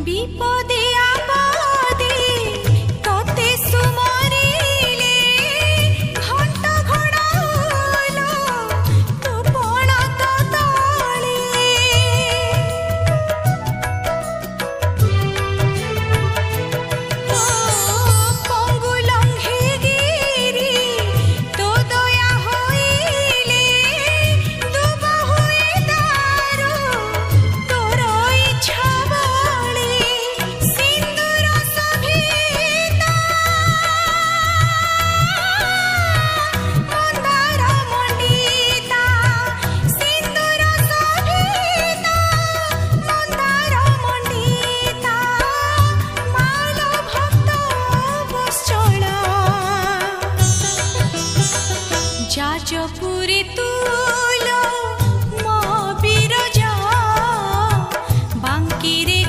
বিপদে আপদে তোতে সুমরিলে ঘণ্ট ঘোড়া হলো তো পড়া তো তলে পঙ্গু লঙ্ঘে গিরি তো দয়া হইলে দুব হয়ে দারু তোর ইচ্ছা বলে সিন্দুর শোভিতা মন্দার মণ্ডিতা সিন্দুর শোভিতা মন্দার মণ্ডিতা মাল ভক্ত বৎসলা যাজপুরে তুই